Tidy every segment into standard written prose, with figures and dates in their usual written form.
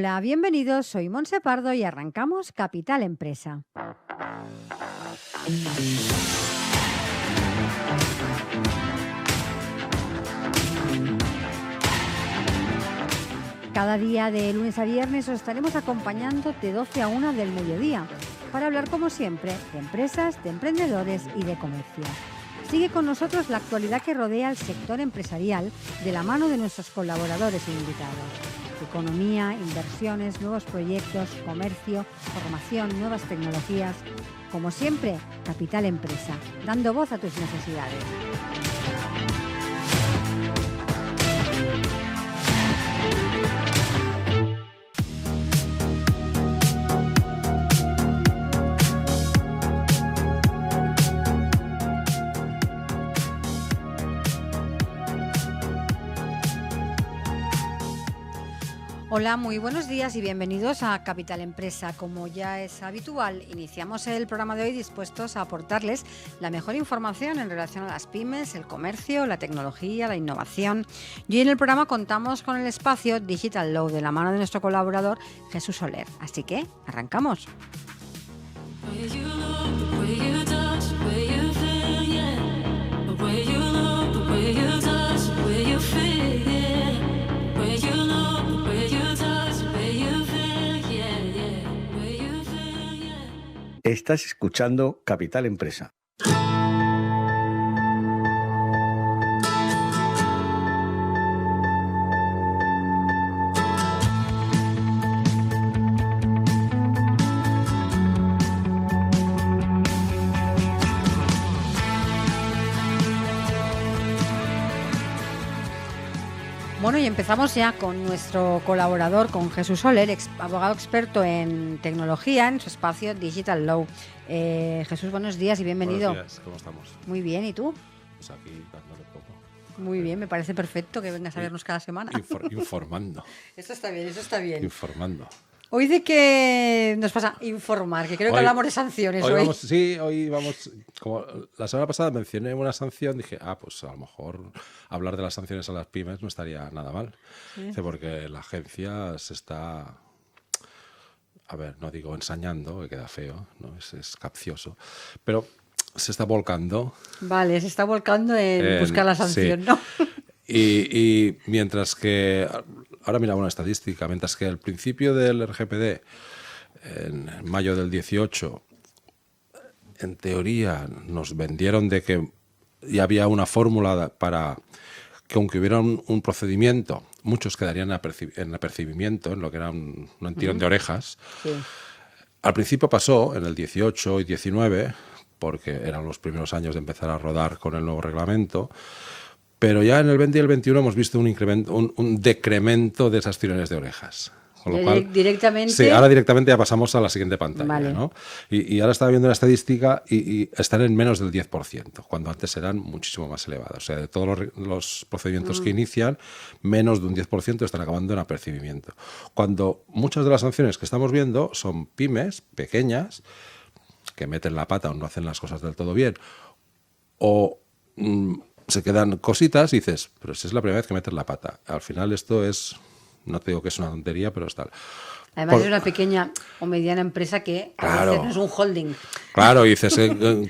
Hola, bienvenidos, soy Montse Pardo y arrancamos Capital Empresa. Cada día de lunes a viernes os estaremos acompañando de 12 a 1 del mediodía para hablar como siempre de empresas, de emprendedores y de comercio. Sigue con nosotros la actualidad que rodea al sector empresarial de la mano de nuestros colaboradores e invitados. Economía, inversiones, nuevos proyectos, comercio, formación, nuevas tecnologías. Como siempre, Capital Empresa, dando voz a tus necesidades. Hola, muy buenos días y bienvenidos a Capital Empresa. Como ya es habitual, iniciamos el programa de hoy dispuestos a aportarles la mejor información en relación a las pymes, el comercio, la tecnología, la innovación. Y hoy en el programa contamos con el espacio Digital Law de la mano de nuestro colaborador Jesús Soler. Así que, arrancamos. Estás escuchando Capital Empresa. Bueno, y empezamos ya con nuestro colaborador, con Jesús Soler, abogado experto en tecnología, en su espacio Digital Law. Jesús, buenos días y bienvenido. Buenos días, ¿cómo estamos? Muy bien, ¿y tú? Pues aquí dándole poco. Muy bien, me parece perfecto que vengas a vernos cada semana. Informando. Eso está bien, eso está bien. Informando. ¿Hoy de qué nos pasa? Informar, que creo que hablamos de sanciones hoy. Hoy vamos, como la semana pasada mencioné una sanción, dije, pues a lo mejor hablar de las sanciones a las pymes no estaría nada mal. Sí. Dice, porque la agencia se está, a ver, no digo ensañando, que queda feo, ¿no? Es capcioso, pero se está volcando. Vale, se está volcando en buscar la sanción, sí. ¿no? Y mientras que, ahora mira una estadística, mientras que al principio del RGPD, en mayo del 18, en teoría nos vendieron de que ya había una fórmula para que aunque hubiera un procedimiento, muchos quedarían en apercibimiento, en lo que era un tirón de orejas. Sí. Al principio pasó, en el 18 y 19, porque eran los primeros años de empezar a rodar con el nuevo reglamento, pero ya en el 20 y el 21 hemos visto un decremento de esas tirones de orejas. Con lo cual, directamente. Sí, ahora directamente ya pasamos a la siguiente pantalla. Vale. ¿No? Y ahora estaba viendo la estadística y están en menos del 10%, cuando antes eran muchísimo más elevadas. O sea, de todos los procedimientos que inician, menos de un 10% están acabando en apercibimiento. Cuando muchas de las sanciones que estamos viendo son pymes pequeñas que meten la pata o no hacen las cosas del todo bien, o se quedan cositas y dices, pero si es la primera vez que metes la pata. Al final esto es, no te digo que es una tontería, pero es tal. Además es una pequeña o mediana empresa que a veces no es un holding. Claro, y dices,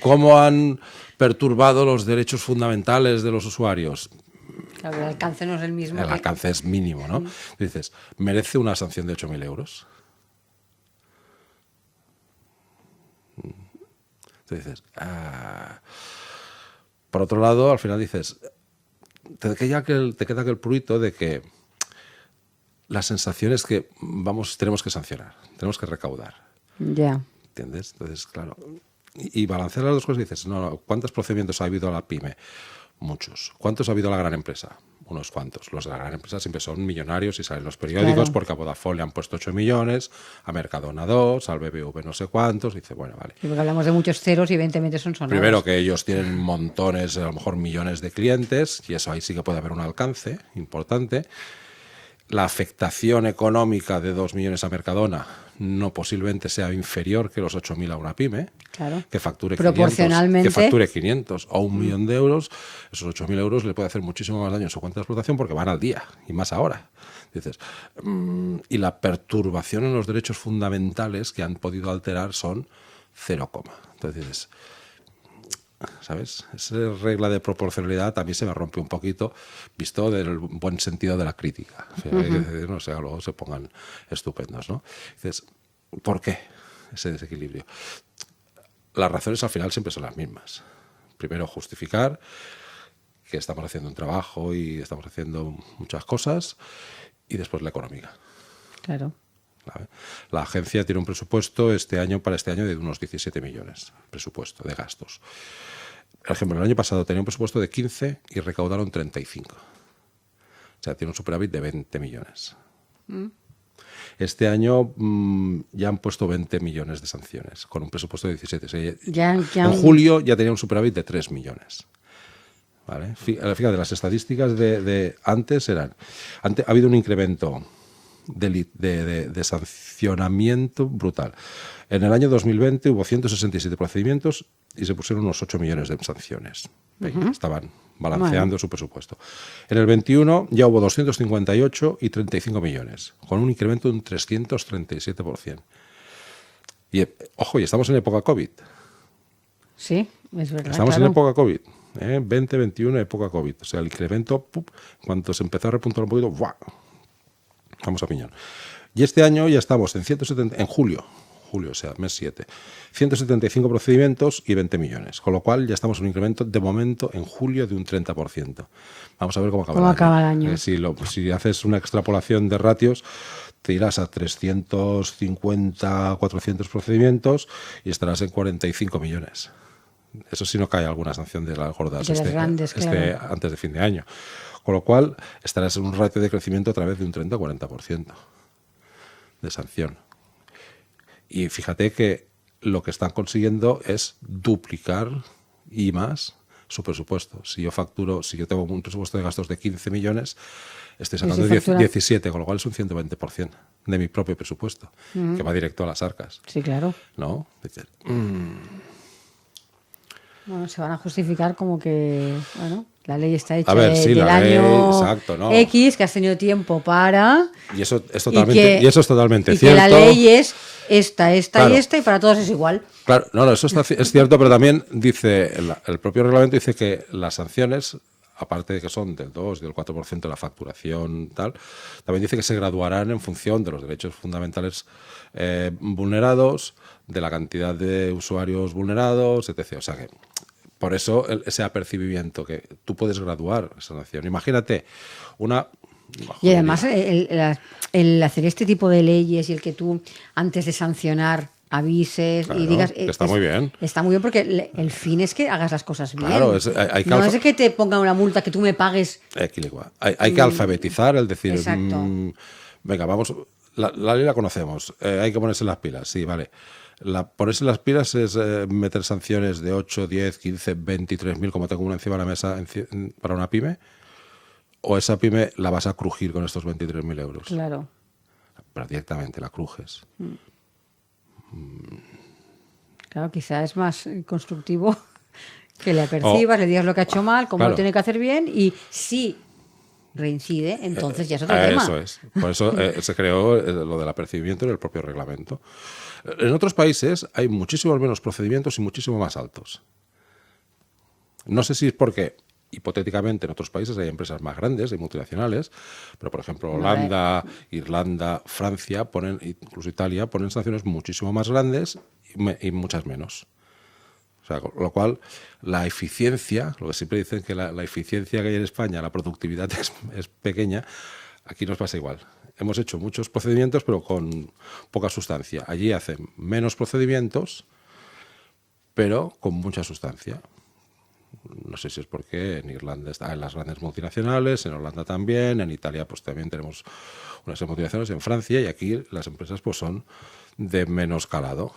¿cómo han perturbado los derechos fundamentales de los usuarios? Claro, el alcance no es el mismo. El alcance es mínimo, ¿no? Dices, ¿merece una sanción de 8.000 euros? Entonces dices, Por otro lado, al final dices, te queda aquel prurito de que la sensación es que tenemos que sancionar, tenemos que recaudar. Ya. ¿Entiendes? Entonces, claro. Y balancear las dos cosas y dices, no, ¿cuántos procedimientos ha habido a la pyme? Muchos. ¿Cuántos ha habido a la gran empresa? Unos cuantos. Los de la gran empresa siempre son millonarios y salen en los periódicos, claro, porque a Vodafone le han puesto 8 millones, a Mercadona 2, al BBV no sé cuántos. Dice, bueno, vale. Sí, porque hablamos de muchos ceros y evidentemente son sonados. Primero que ellos tienen montones, a lo mejor millones de clientes, y eso ahí sí que puede haber un alcance importante. la afectación económica de 2 millones a Mercadona no posiblemente sea inferior que los 8.000 a una pyme, Claro. que facture 500, Proporcionalmente. que facture 500 o 1.000.000 de euros, esos 8.000 euros le puede hacer muchísimo más daño en su cuenta de explotación porque van al día, y más ahora. Dices, y la perturbación en los derechos fundamentales que han podido alterar son 0, entonces dices, ¿sabes? Esa regla de proporcionalidad también se me rompe un poquito, visto del buen sentido de la crítica. O sea, no sé, luego se pongan estupendos, ¿no? Dices, ¿por qué ese desequilibrio? Las razones al final siempre son las mismas. Primero, justificar que estamos haciendo un trabajo y estamos haciendo muchas cosas, y después la económica. Claro. ¿Vale? La agencia tiene un presupuesto para este año de unos 17 millones, presupuesto de gastos. Por ejemplo, el año pasado tenía un presupuesto de 15 y recaudaron 35. O sea, tiene un superávit de 20 millones. Este año ya han puesto 20 millones de sanciones, con un presupuesto de 17. O sea, en julio ya tenía un superávit de 3 millones. ¿Vale? Fíjate, las estadísticas de antes eran... ha habido un incremento de sancionamiento brutal. En el año 2020 hubo 167 procedimientos y se pusieron unos 8 millones de sanciones. Estaban balanceando su presupuesto. En el 21 ya hubo 258 y 35 millones, con un incremento de un 337%. Y, ojo, y estamos en época COVID. Sí, es verdad. Estamos en época COVID. 2021, época COVID. O sea, el incremento, cuando se empezó a repuntar un poquito, ¡buah! Vamos a piñón. Y este año ya estamos en julio, o sea, mes 7, 175 procedimientos y 20 millones. Con lo cual ya estamos en un incremento, de momento, en julio de un 30%. Vamos a ver cómo acaba el año. Si haces una extrapolación de ratios, te irás a 350, 400 procedimientos y estarás en 45 millones. Eso sí no cae alguna sanción de las gordas grandes, claro. Antes de fin de año. Con lo cual estarás en un ratio de crecimiento a través de un 30-40% de sanción. Y fíjate que lo que están consiguiendo es duplicar y más su presupuesto. Si yo tengo un presupuesto de gastos de 15 millones, estoy sacando 17, con lo cual es un 120% de mi propio presupuesto, que va directo a las arcas. Sí, claro. ¿No? Dices, Bueno, se van a justificar como que, bueno, la ley está hecha del año exacto, ¿no? X, que has tenido tiempo para... Y eso es totalmente cierto. Y que la ley es esta claro. y esta, y para todos es igual. Claro, no, eso es cierto, pero también dice, el propio reglamento dice que las sanciones, aparte de que son del 2 y del 4% de la facturación, tal, también dice que se graduarán en función de los derechos fundamentales vulnerados, de la cantidad de usuarios vulnerados, etc. O sea que, por eso, ese apercibimiento, que tú puedes graduar esa sanción. Imagínate Y además, el hacer este tipo de leyes y el que tú, antes de sancionar, avises y digas... Que está muy bien. Está muy bien porque el fin es que hagas las cosas bien. Claro, no es que te pongan una multa, que tú me pagues... Hay que alfabetizar, es decir... Exacto. Venga, vamos... La ley la conocemos, hay que ponerse las pilas, sí, vale. Ponerse las pilas es meter sanciones de 8, 10, 15, 23.000, como tengo una encima de la mesa para una pyme, o esa pyme la vas a crujir con estos 23.000 euros. Claro. Pero directamente la crujes. Claro, quizá es más constructivo que le apercibas, le digas lo que ha hecho mal, cómo lo tiene que hacer bien, y si reincide, entonces ya es otro tema. Eso es. Por eso se creó lo del apercibimiento en el propio reglamento. En otros países hay muchísimos menos procedimientos y muchísimo más altos. No sé si es porque, hipotéticamente, en otros países hay empresas más grandes y multinacionales, pero por ejemplo Holanda, Irlanda, Francia, incluso Italia, ponen sanciones muchísimo más grandes y muchas menos. O sea, con lo cual, la eficiencia, lo que siempre dicen que la eficiencia que hay en España, la productividad es pequeña, aquí nos pasa igual. Hemos hecho muchos procedimientos, pero con poca sustancia. Allí hacen menos procedimientos, pero con mucha sustancia. No sé si es porque en Irlanda está en las grandes multinacionales, en Holanda también, en Italia pues también tenemos unas multinacionales, en Francia, y aquí las empresas pues son de menos calado.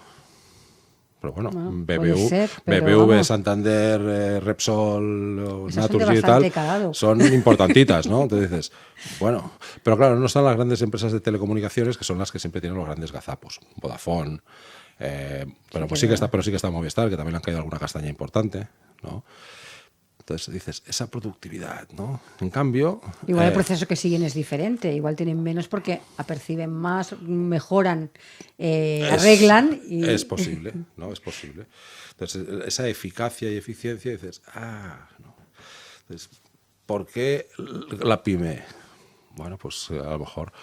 pero bueno, puede ser, pero BBV, vamos. Santander, Repsol, Esas son de Naturgy y bastante tal, calado. son importantitas, ¿no? Entonces dices, bueno, pero claro, no están las grandes empresas de telecomunicaciones que son las que siempre tienen los grandes gazapos, Vodafone, pero pues sí que está Movistar, que también le han caído alguna castaña importante, ¿no? Entonces dices, esa productividad, ¿no? En cambio... Igual el proceso que siguen es diferente, igual tienen menos porque aperciben más, mejoran, arreglan. Es posible, ¿no? Es posible. Entonces, esa eficacia y eficiencia, dices, no. Entonces, ¿por qué la pyme? Bueno, pues a lo mejor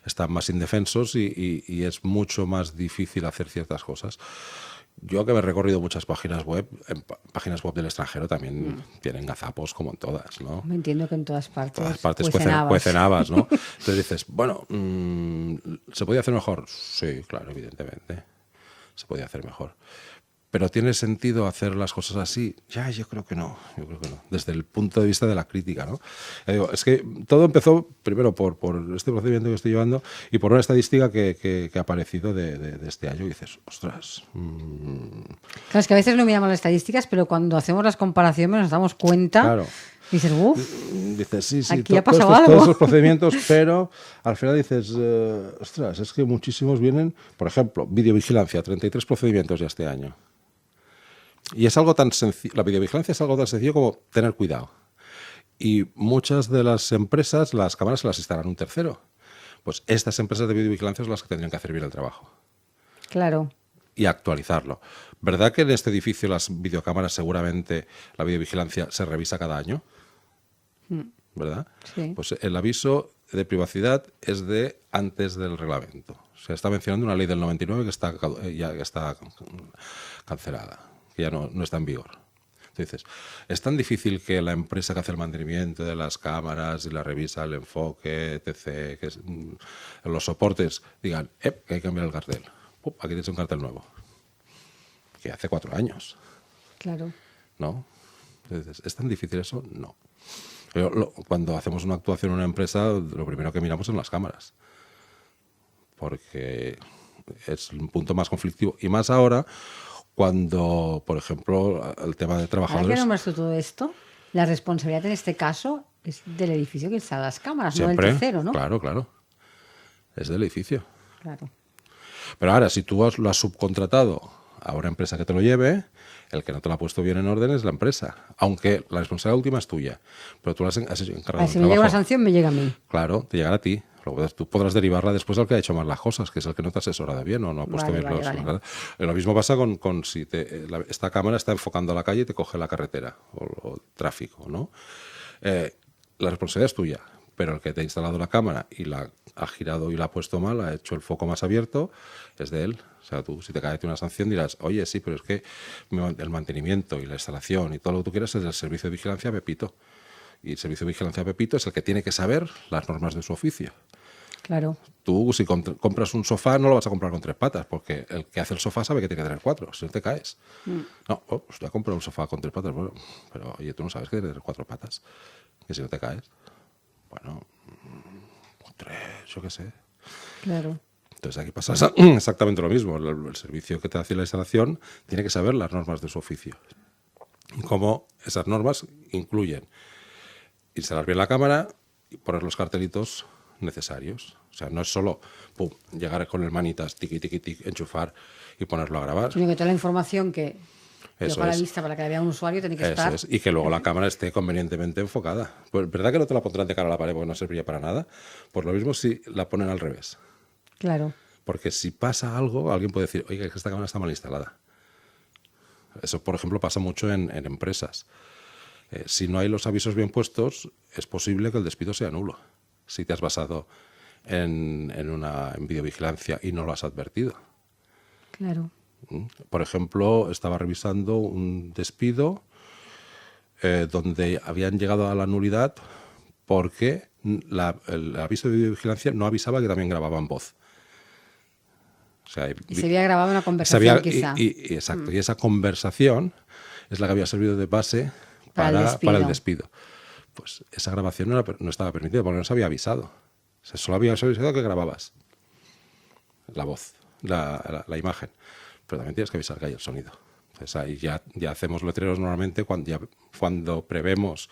están más indefensos y es mucho más difícil hacer ciertas cosas. Yo que me he recorrido muchas páginas web, páginas web del extranjero también tienen gazapos como en todas, ¿no? Me entiendo que en todas partes cuecen habas, ¿no? Entonces dices, bueno, ¿se podía hacer mejor? Sí, claro, evidentemente. Se podía hacer mejor. ¿Pero tiene sentido hacer las cosas así? Ya, yo creo que no. Desde el punto de vista de la crítica, ¿no? Digo, es que todo empezó primero por este procedimiento que estoy llevando y por una estadística que ha aparecido de este año y dices, ostras. Claro, es que a veces no miramos las estadísticas, pero cuando hacemos las comparaciones nos damos cuenta. Claro. Dices, dices, sí, aquí ha pasado algo. Todos esos procedimientos, pero al final dices, ostras, es que muchísimos vienen, por ejemplo, videovigilancia, 33 procedimientos ya este año. Y es algo tan sencillo, la videovigilancia es algo tan sencillo como tener cuidado. Y muchas de las empresas, las cámaras se las instalan un tercero. Pues estas empresas de videovigilancia son las que tendrían que hacer bien el trabajo. Claro. Y actualizarlo. ¿Verdad que en este edificio las videocámaras seguramente la videovigilancia se revisa cada año? ¿Verdad? Sí. Pues el aviso de privacidad es de antes del reglamento. Se está mencionando una ley del 99 que está cancelada, que ya no está en vigor. Entonces, es tan difícil que la empresa que hace el mantenimiento de las cámaras y la revisa, el enfoque, etc., los soportes, digan, que hay que cambiar el cartel. Aquí tienes un cartel nuevo. Que hace 4 años. Claro. ¿No? Entonces, ¿es tan difícil eso? No. Pero cuando hacemos una actuación en una empresa, lo primero que miramos son las cámaras. Porque es un punto más conflictivo. Y más ahora, cuando, por ejemplo, el tema de trabajadores... Ahora que nombras tú todo esto, la responsabilidad en este caso es del edificio que instala las cámaras, Siempre, no del tercero, ¿no? Claro. Es del edificio. Claro. Pero ahora, si tú lo has subcontratado a una empresa que te lo lleve, el que no te lo ha puesto bien en orden es la empresa. Aunque la responsabilidad última es tuya. Pero tú has encargado Si me llega una sanción, me llega a mí. Claro, te llegará a ti. Tú podrás derivarla después al que ha hecho mal las cosas, que es el que no te ha asesorado bien o no ha puesto bien los... Vale. Lo mismo pasa con si esta cámara está enfocando a la calle y te coge la carretera o tráfico, ¿no? La responsabilidad es tuya, pero el que te ha instalado la cámara y la ha girado y la ha puesto mal, ha hecho el foco más abierto, es de él. O sea, tú, si te cae una sanción, dirás, oye, sí, pero es que el mantenimiento y la instalación y todo lo que tú quieras es del servicio de vigilancia Pepito. Y el servicio de vigilancia Pepito es el que tiene que saber las normas de su oficio. Claro. Tú, si compras un sofá, no lo vas a comprar con 3 patas, porque el que hace el sofá sabe que tiene que tener 4, si no te caes. No, pues ya comprado un sofá con 3 patas, bueno, pero oye, tú no sabes que tiene que tener 4 patas, que si no te caes, bueno, 3, yo qué sé. Claro. Entonces aquí pasa exactamente lo mismo. El servicio que te hace la instalación tiene que saber las normas de su oficio. Y cómo esas normas incluyen instalar bien la cámara y poner los cartelitos necesarios. O sea, no es solo llegar con el manitas, tiqui, enchufar y ponerlo a grabar. Sino que toda la información que Eso para la es. vista, para que la vea un usuario, tiene que estar. Y que luego la cámara esté convenientemente enfocada. Pues, ¿verdad que no te la pondrán de cara a la pared porque no serviría para nada? Pues lo mismo si la ponen al revés. Claro. Porque si pasa algo, alguien puede decir, oiga, que esta cámara está mal instalada. Eso, por ejemplo, pasa mucho en empresas. Si no hay los avisos bien puestos, es posible que el despido sea nulo. Si te has basado en videovigilancia y no lo has advertido. Claro. Por ejemplo, estaba revisando un despido donde habían llegado a la nulidad porque el aviso de videovigilancia no avisaba que también grababan voz. O sea, y se había grabado una conversación, quizá. Exacto. Y esa conversación es la que había servido de base para el despido. Pues esa grabación no estaba permitida porque no se había avisado. O sea, solo había avisado que grababas la voz, la imagen. pero también tienes que avisar que hay el sonido. Entonces ahí ya hacemos letreros normalmente cuando prevemos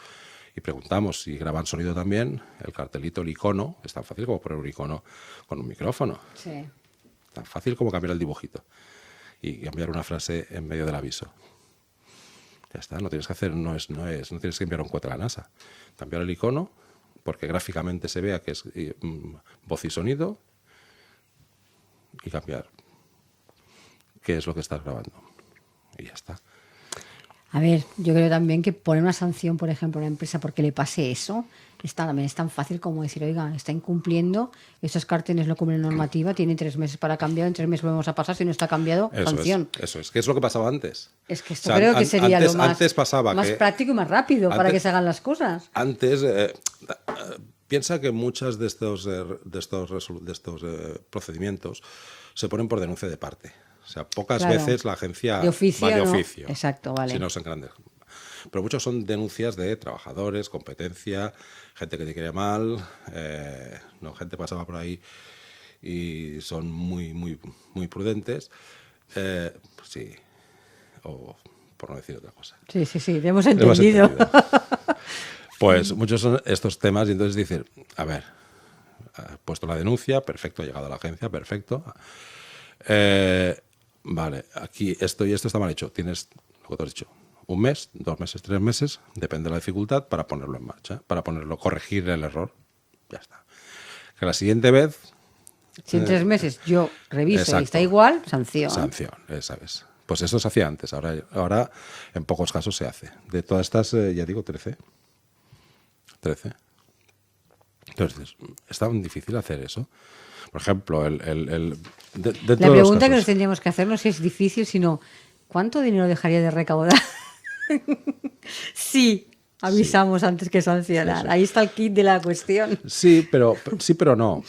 y preguntamos si graban sonido también, el cartelito, el icono, es tan fácil como poner un icono con un micrófono. Sí. Tan fácil como cambiar el dibujito y cambiar una frase en medio del aviso. Ya está, no tienes que hacer, no tienes que enviar un cohete a la NASA. Cambiar el icono, porque gráficamente se vea que es voz y sonido, y cambiar qué es lo que estás grabando. Y ya está. A ver, yo creo también que poner una sanción, por ejemplo, a una empresa porque le pase eso, también es tan fácil como decir, oiga, está incumpliendo, estos carteles no cumplen normativa, tiene 3 meses para cambiar, en 3 meses volvemos a pasar, si no está cambiado, sanción. Eso es. ¿Qué es lo que pasaba antes? Es que esto creo que sería lo más más práctico y más rápido para que se hagan las cosas. Antes, piensa que muchos de estos procedimientos se ponen por denuncia de parte. O sea, pocas veces la agencia va de oficio. Exacto, vale. Si no son grandes. Pero muchos son denuncias de trabajadores, competencia, gente que te quiere mal, gente pasaba por ahí y son muy, muy, muy prudentes. Sí, o por no decir otra cosa. Sí, te hemos entendido. Pues muchos son estos temas y entonces dicen, a ver, ha puesto la denuncia, perfecto, ha llegado a la agencia, perfecto. Vale, aquí esto y esto está mal hecho. Tienes lo que te has dicho, 1 mes, 2 meses, 3 meses, depende de la dificultad, para ponerlo en marcha, para corregir el error. Ya está. Que la siguiente vez... Si en 3 meses yo reviso y está igual, sanción. Sanción, ¿sabes? Pues eso se hacía antes, ahora en pocos casos se hace. De todas estas, ya digo, 13. Entonces, ¿es tan difícil hacer eso? Por ejemplo, la pregunta que nos tendríamos que hacer no es si es difícil, sino ¿cuánto dinero dejaría de recaudar? Sí, avisamos antes que sancionar. Ahí está el kit de la cuestión. Sí, pero no.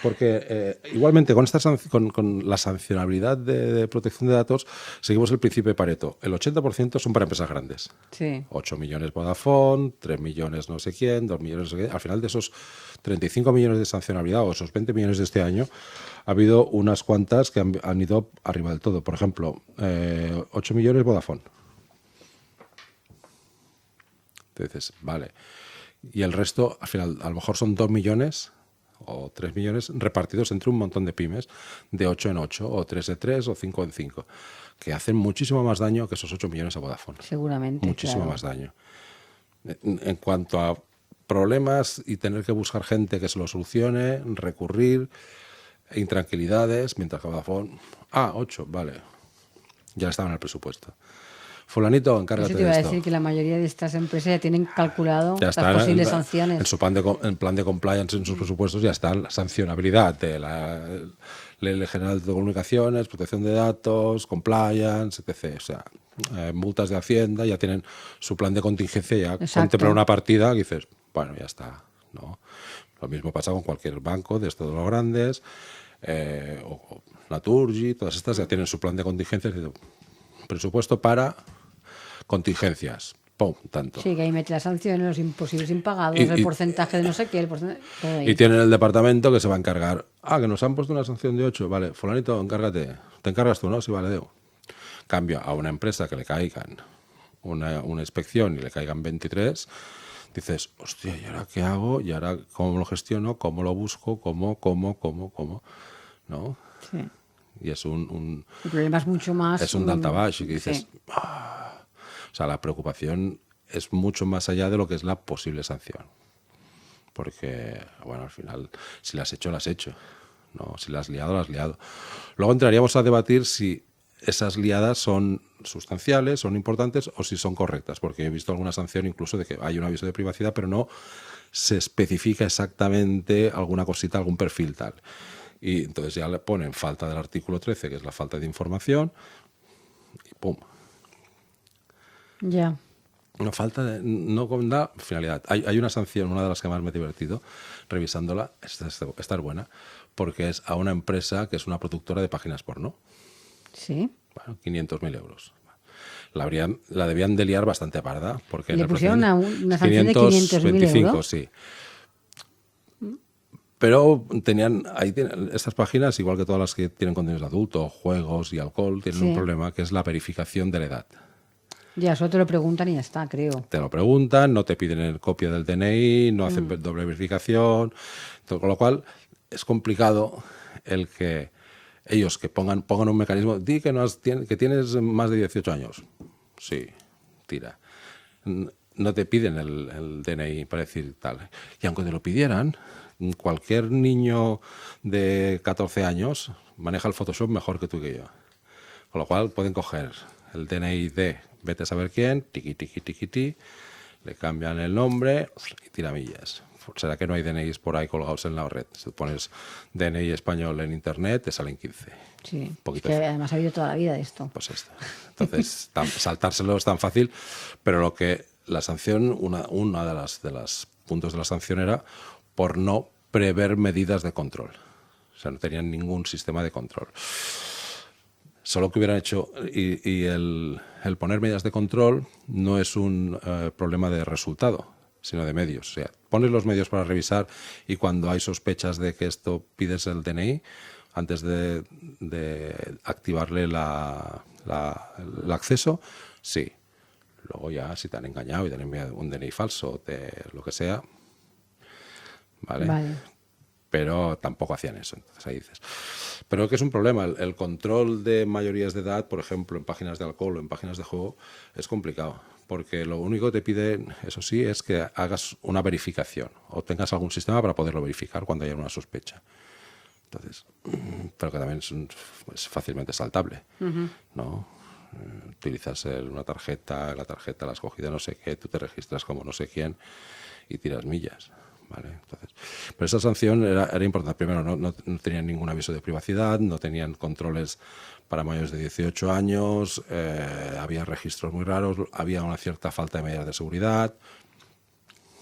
Porque igualmente con la sancionabilidad de protección de datos seguimos el principio de Pareto. El 80% son para empresas grandes. Sí. 8 millones Vodafone, 3 millones no sé quién, 2 millones no sé qué. Al final de esos 35 millones de sancionabilidad o esos 20 millones de este año, ha habido unas cuantas que han ido arriba del todo. Por ejemplo, 8 millones Vodafone. Entonces, vale. Y el resto, al final, a lo mejor son 2 millones o 3 millones repartidos entre un montón de pymes de 8 en 8, o 3 en 3, o 5 en 5, que hacen muchísimo más daño que esos 8 millones a Vodafone. Seguramente. Muchísimo más daño. En cuanto a problemas y tener que buscar gente que se lo solucione, recurrir, intranquilidades, mientras que Vodafone, 8, vale, ya estaba en el presupuesto. Fulanito, encárgate de esto. Eso te iba a decir que la mayoría de estas empresas ya tienen calculado las posibles sanciones. En su plan de compliance, en sus presupuestos, ya está la sancionabilidad de la Ley General de Comunicaciones, protección de datos, compliance, etc. O sea, multas de Hacienda, ya tienen su plan de contingencia, ya contemplan una partida y dices, bueno, ya está. ¿No? Lo mismo pasa con cualquier banco de estos los grandes, o Naturgy, todas estas ya tienen su plan de contingencia, presupuesto para contingencias, ¡pum!, tanto. Sí, que ahí mete las sanciones, los imposibles impagados, el porcentaje de no sé qué, todo ahí. Y tienen el departamento que se va a encargar. Que nos han puesto una sanción de 8, vale, fulanito, encárgate. Te encargas tú, ¿no? Sí, vale, debo. Cambio a una empresa que le caigan una inspección y le caigan 23, dices, hostia, ¿y ahora qué hago? ¿Y ahora cómo lo gestiono? ¿Cómo lo busco? ¿Cómo? ¿No? Sí. Y es el problema es mucho más... Es un daltabaix y que dices... Sí. O sea, la preocupación es mucho más allá de lo que es la posible sanción. Porque, bueno, al final, si la has hecho, la has hecho. ¿No? Si la has liado, la has liado. Luego entraríamos a debatir si esas liadas son sustanciales, son importantes o si son correctas. Porque he visto alguna sanción incluso de que hay un aviso de privacidad, pero no se especifica exactamente alguna cosita, algún perfil tal. Y entonces ya le ponen falta del artículo 13, que es la falta de información, y ¡pum! Ya. No falta no con la finalidad. Hay una sanción, una de las que más me he divertido revisándola, esta es buena, porque es a una empresa que es una productora de páginas porno. Sí. Bueno, 500.000 euros. La debían de liar bastante parda. Porque le pusieron una sanción de 500.000 euros. Sí. Pero estas páginas, igual que todas las que tienen contenidos de adulto, juegos y alcohol, tienen un problema que es la verificación de la edad. Ya, eso te lo preguntan y ya está, creo. Te lo preguntan, no te piden copia del DNI, no hacen doble verificación, con lo cual es complicado el que ellos que pongan un mecanismo, di que tienes más de 18 años. Sí, tira. No te piden el DNI para decir tal. Y aunque te lo pidieran, cualquier niño de 14 años maneja el Photoshop mejor que tú y que yo. Con lo cual pueden coger el DNI de vete a saber quién, tiqui, le cambian el nombre y tiramillas. ¿Será que no hay DNIs por ahí colgados en la red? Si tú pones DNI español en internet, te salen 15. Sí, es que además ha habido toda la vida de esto. Pues esto. Entonces, saltárselo es tan fácil, pero lo que la sanción, una de las puntos de la sanción era por no prever medidas de control. O sea, no tenían ningún sistema de control. Solo que hubieran hecho, y el poner medidas de control no es un problema de resultado, sino de medios. O sea, pones los medios para revisar y cuando hay sospechas de que esto pides el DNI, antes de activarle el acceso, sí. Luego ya, si te han engañado y te han enviado un DNI falso, lo que sea, ¿vale? Pero tampoco hacían eso, entonces ahí dices. Pero que es un problema, el control de mayorías de edad, por ejemplo, en páginas de alcohol o en páginas de juego, es complicado, porque lo único que te piden, eso sí, es que hagas una verificación o tengas algún sistema para poderlo verificar cuando haya una sospecha. Entonces, pero que también es fácilmente saltable, ¿no? Utilizas la tarjeta la has cogido no sé qué, tú te registras como no sé quién y tiras millas. ¿Vale? Entonces, pero esa sanción era importante. Primero, no tenían ningún aviso de privacidad, no tenían controles para mayores de 18 años, había registros muy raros, había una cierta falta de medidas de seguridad.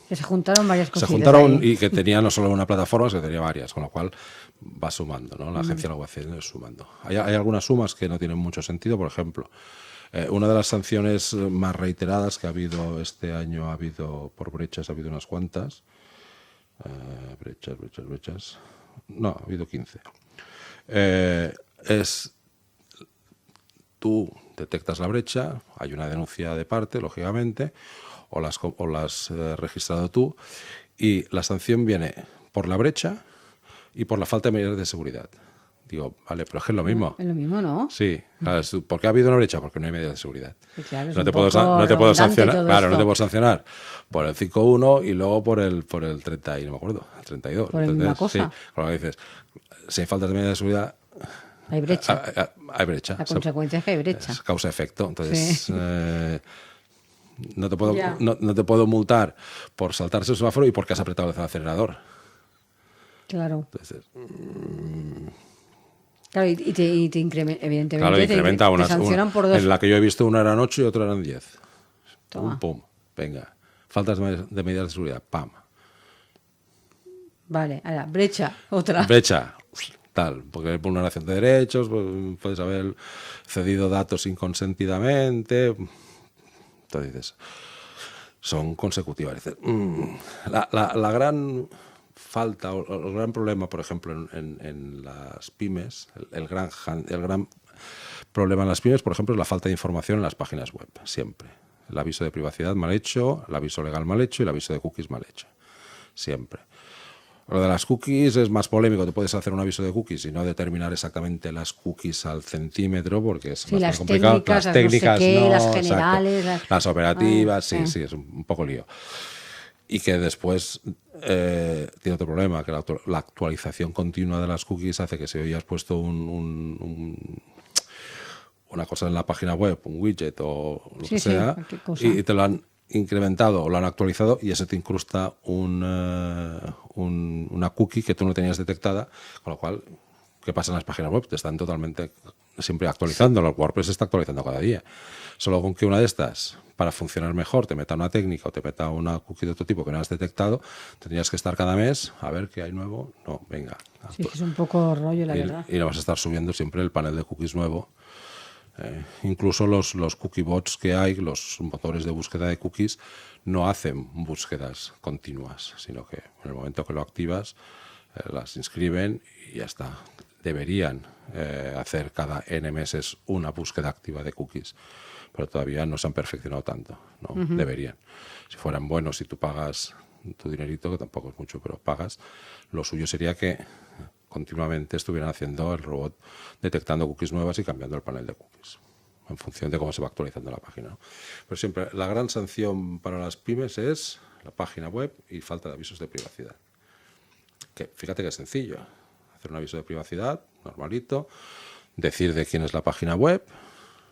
Que se juntaron varias cosas. Se juntaron y que tenía no solo una plataforma, sino que tenía varias, con lo cual va sumando, ¿no? La agencia lo va haciendo sumando. Hay algunas sumas que no tienen mucho sentido, por ejemplo. Una de las sanciones más reiteradas que ha habido este año, por brechas, ha habido unas cuantas. Brechas. No, ha habido 15. Tú detectas la brecha, hay una denuncia de parte, lógicamente, o las registrado tú, y la sanción viene por la brecha y por la falta de medidas de seguridad. Digo, vale, pero es que es lo mismo. Es lo mismo, ¿no? Sí. ¿Por qué ha habido una brecha? Porque no hay medidas de seguridad. Sí, claro, no te puedo sancionar. Claro, no te puedo sancionar por el 5.1 y luego por el 30 y no me acuerdo, el 32. Por la misma cosa. Sí, cuando dices, si hay falta de medidas de seguridad, hay brecha. Hay brecha. La consecuencia es que hay brecha. Es causa-efecto. Entonces, sí. no te puedo multar por saltarse el semáforo y porque has apretado el acelerador. Claro. Entonces, claro, y te incrementa, evidentemente. Claro, incrementa te sancionan por 2. En la que yo he visto una eran 8 y otra eran 10. Toma. Pum, venga. Faltas de medidas de seguridad, pam. Vale, ahora, brecha, otra. Brecha, tal, porque hay vulneración de derechos, puedes haber cedido datos inconsentidamente. Entonces dices, son consecutivas. Dices, la gran falta o el gran problema, por ejemplo, en las pymes, el gran problema en las pymes, por ejemplo, es la falta de información en las páginas web, siempre. El aviso de privacidad mal hecho, el aviso legal mal hecho y el aviso de cookies mal hecho, siempre. Lo de las cookies es más polémico, te puedes hacer un aviso de cookies y no determinar exactamente las cookies al centímetro porque es más complicado. Las técnicas, no sé qué, las generales, las operativas, sí, es un poco lío. Y que después tiene otro problema, que la actualización continua de las cookies hace que si hoy has puesto una cosa en la página web, un widget o lo que sea, y te lo han incrementado o lo han actualizado y ese te incrusta una cookie que tú no tenías detectada, con lo cual, ¿qué pasa en las páginas web? Te están totalmente siempre actualizando, el WordPress se está actualizando cada día. Solo con que una de estas, para funcionar mejor, te meta una técnica o te meta una cookie de otro tipo que no has detectado, tendrías que estar cada mes a ver qué hay nuevo. No, venga. Sí, es un poco rollo, la verdad. Y no vas a estar subiendo siempre el panel de cookies nuevo. Incluso los cookie bots que hay, los motores de búsqueda de cookies, no hacen búsquedas continuas, sino que en el momento que lo activas las inscriben y ya está. Deberían hacer cada N meses una búsqueda activa de cookies, pero todavía no se han perfeccionado tanto, ¿no? Deberían. Si fueran buenos y tú pagas tu dinerito, que tampoco es mucho, pero pagas, lo suyo sería que continuamente estuvieran haciendo el robot, detectando cookies nuevas y cambiando el panel de cookies en función de cómo se va actualizando la página, ¿no? Pero siempre la gran sanción para las pymes es la página web y falta de avisos de privacidad. Que fíjate que es sencillo, hacer un aviso de privacidad normalito, decir de quién es la página web.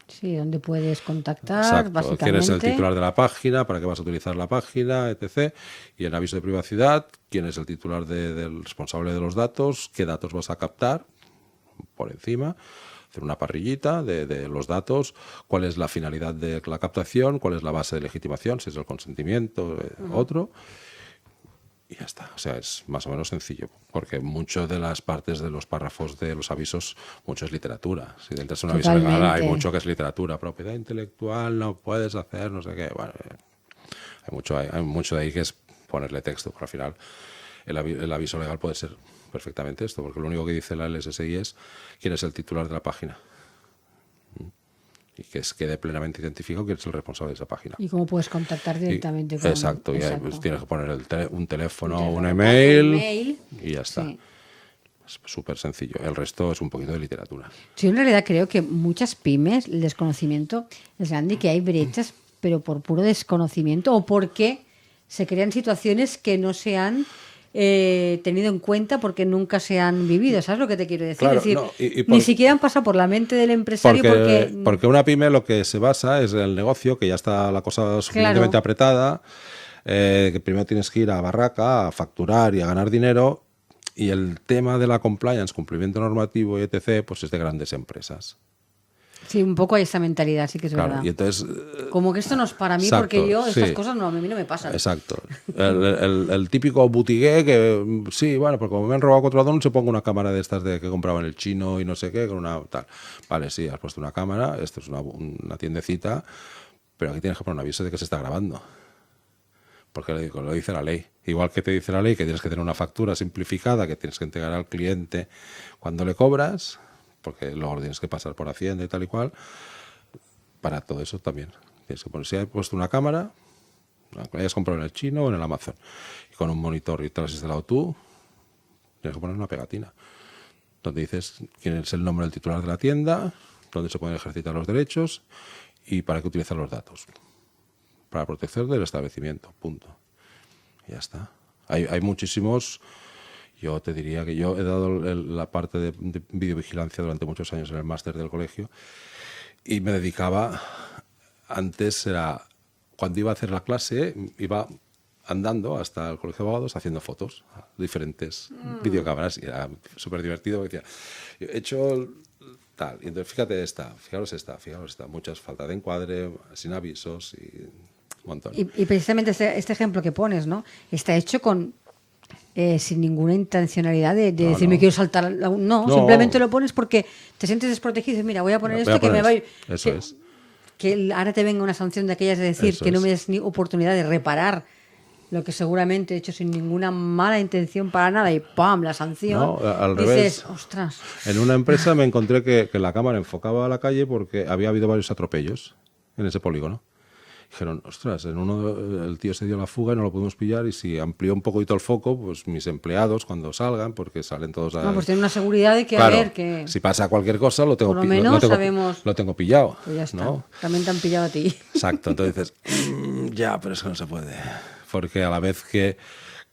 Sí, donde puedes contactar, Exacto, básicamente. quién es el titular de la página, para qué vas a utilizar la página, etc. Y en aviso de privacidad, quién es el titular del responsable de los datos, qué datos vas a captar por encima, hacer una parrillita de los datos, cuál es la finalidad de la captación, cuál es la base de legitimación, si es el consentimiento, otro. Y ya está. O sea, es más o menos sencillo, porque mucho de las partes de los párrafos de los avisos, mucho es literatura. Si entras en un aviso legal, hay mucho que es literatura. Propiedad intelectual, no puedes hacer, no sé qué. Bueno, hay mucho de ahí que es ponerle texto, pero al final el aviso legal puede ser perfectamente esto, porque lo único que dice la LSSI es quién es el titular de la página. Y que quede plenamente identificado quién es el responsable de esa página. Y cómo puedes contactar directamente con... Exacto, y ahí pues tienes que poner un teléfono, un email y ya está. Sí. Es súper sencillo. El resto es un poquito de literatura. Yo en realidad creo que muchas pymes, el desconocimiento es grande y que hay brechas, pero por puro desconocimiento o porque se crean situaciones que no se han tenido en cuenta porque nunca se han vivido. ¿Sabes lo que te quiero decir? Claro, es decir, no, ni siquiera han pasado por la mente del empresario porque una pyme lo que se basa es en el negocio, que ya está la cosa suficientemente apretada, que primero tienes que ir a barraca, a facturar y a ganar dinero, y el tema de la compliance, cumplimiento normativo y etc., pues es de grandes empresas. Sí, un poco hay esa mentalidad, sí que es verdad. Y entonces, como que esto no es para mí, exacto, porque yo estas sí. cosas a mí no me pasan. Exacto. El típico boutique que, sí, bueno, pues como me han robado 4 donuts, se pongo una cámara de estas de que compraba en el chino y no sé qué, con una tal. Vale, sí, has puesto una cámara, esto es una tiendecita, pero aquí tienes que poner un aviso de que se está grabando. Porque lo dice la ley. Igual que te dice la ley que tienes que tener una factura simplificada que tienes que entregar al cliente cuando le cobras, porque luego tienes que pasar por Hacienda y tal y cual. Para todo eso también tienes que poner. Si has puesto una cámara, aunque la hayas comprado en el chino o en el Amazon, y con un monitor y te lo has instalado tú, tienes que poner una pegatina donde dices quién es el nombre del titular de la tienda, dónde se pueden ejercitar los derechos y para qué utilizan los datos. Para protección del establecimiento, punto. Y ya está. Hay muchísimos. Yo te diría que yo he dado la parte de videovigilancia durante muchos años en el máster del colegio y me dedicaba, antes era, cuando iba a hacer la clase, iba andando hasta el colegio de abogados haciendo fotos a diferentes videocámaras y era súper divertido. Decía, he hecho tal, y entonces fijaros esta, muchas falta de encuadre, sin avisos y un montón. Y precisamente este ejemplo que pones, ¿no? Está hecho con sin ninguna intencionalidad de decir me quiero saltar. No, simplemente lo pones porque te sientes desprotegido y dices, mira, voy a poner esto que me va a ir. Eso es. Que ahora te venga una sanción de aquellas de decir Eso que no es. me des ni oportunidad de reparar lo que seguramente he hecho sin ninguna mala intención para nada y ¡pam! La sanción. No, al dices, revés. ostras. En una empresa me encontré que la cámara enfocaba a la calle porque había habido varios atropellos en ese polígono. Dijeron, ostras, en uno el tío se dio la fuga y no lo pudimos pillar y si amplió un poquito el foco, pues mis empleados cuando salgan, porque salen todos a... No, pues tiene una seguridad de que claro, a ver que... si pasa cualquier cosa lo tengo, Por lo menos sabemos... lo tengo pillado. Pues ya está. ¿No? También te han pillado a ti. Exacto, entonces dices, ya, pero es que no se puede. Porque a la vez que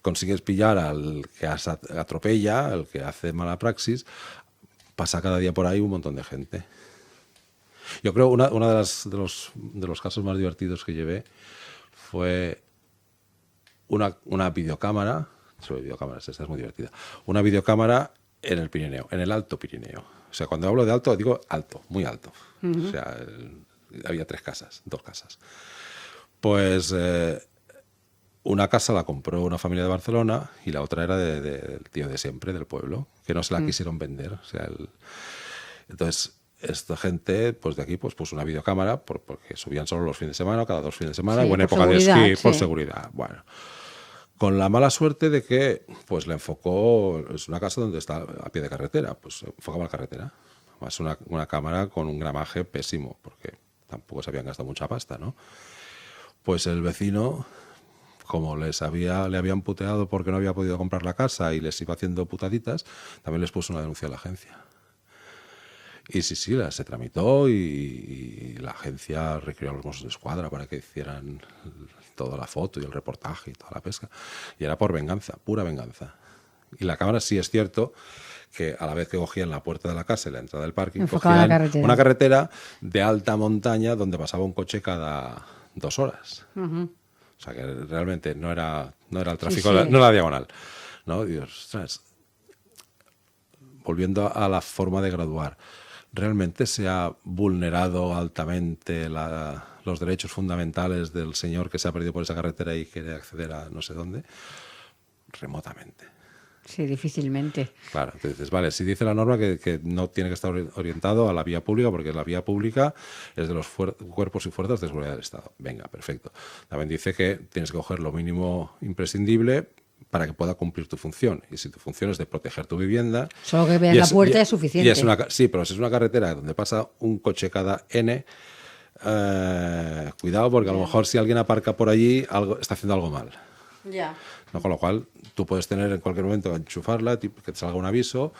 consigues pillar al que atropella, al que hace mala praxis, pasa cada día por ahí un montón de gente. Yo creo una de los casos más divertidos que llevé fue una videocámara, sobre videocámaras, esta es muy divertida, una videocámara en el Pirineo, en el Alto Pirineo. O sea, cuando hablo de alto, digo alto, muy alto. O sea, había 2 casas. Pues una casa la compró una familia de Barcelona y la otra era del tío de siempre, del pueblo, que no se la quisieron vender. O sea, entonces... Esta gente, pues de aquí, pues puso una videocámara porque subían solo los fines de semana, cada 2 fines de semana, Sí, y buena por época de seguridad, esquí, por sí. seguridad. Bueno, Con la mala suerte de que pues le enfocó, es una casa donde está a pie de carretera, pues enfocaba la carretera. Es una cámara con un gramaje pésimo, porque tampoco se habían gastado mucha pasta, ¿no? Pues el vecino, como le habían puteado porque no había podido comprar la casa y les iba haciendo putaditas, también les puso una denuncia a la agencia. Y sí, se tramitó y la agencia requirió a los Mossos d'Esquadra para que hicieran toda la foto y el reportaje y toda la pesca. Y era por venganza, pura venganza. Y la cámara sí es cierto que a la vez que cogían la puerta de la casa y la entrada del parking, cogían una carretera de alta montaña donde pasaba un coche cada 2 horas. O sea que realmente no era el tráfico, no era la diagonal. ¿No? Dios, ostras. Volviendo a la forma de graduar, ¿realmente se ha vulnerado altamente los derechos fundamentales del señor que se ha perdido por esa carretera y quiere acceder a no sé dónde? Remotamente. Sí, difícilmente. Claro, entonces, vale, si dice la norma que no tiene que estar orientado a la vía pública, porque la vía pública es de los cuerpos y fuerzas de seguridad del Estado. Venga, perfecto. También dice que tienes que coger lo mínimo imprescindible para que pueda cumplir tu función. Y si tu función es de proteger tu vivienda... Solo que veas la puerta es suficiente. Sí, pero si es una carretera donde pasa un coche cada N, cuidado, porque a lo mejor si alguien aparca por allí, está haciendo algo mal. Ya. ¿No? Con lo cual, tú puedes tener en cualquier momento, enchufarla, que te salga un aviso,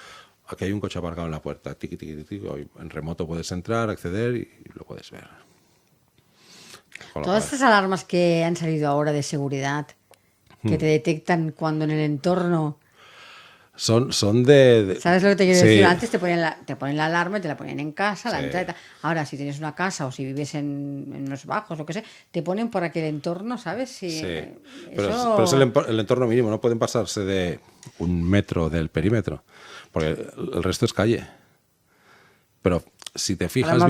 aquí hay un coche aparcado en la puerta, tiqui, tiqui, tiqui, en remoto puedes entrar, acceder y lo puedes ver. Todas estas alarmas que han salido ahora de seguridad, que te detectan cuando en el entorno... Son de... ¿Sabes lo que te quiero decir? Antes te ponen la alarma y te la ponían en casa, la entrada y tal. Ahora, si tienes una casa o si vives en los bajos, lo que sea, te ponen por aquel entorno, ¿sabes? Sí. Pero es el entorno mínimo, no pueden pasarse de 1 metro del perímetro, porque el resto es calle. Pero si te fijas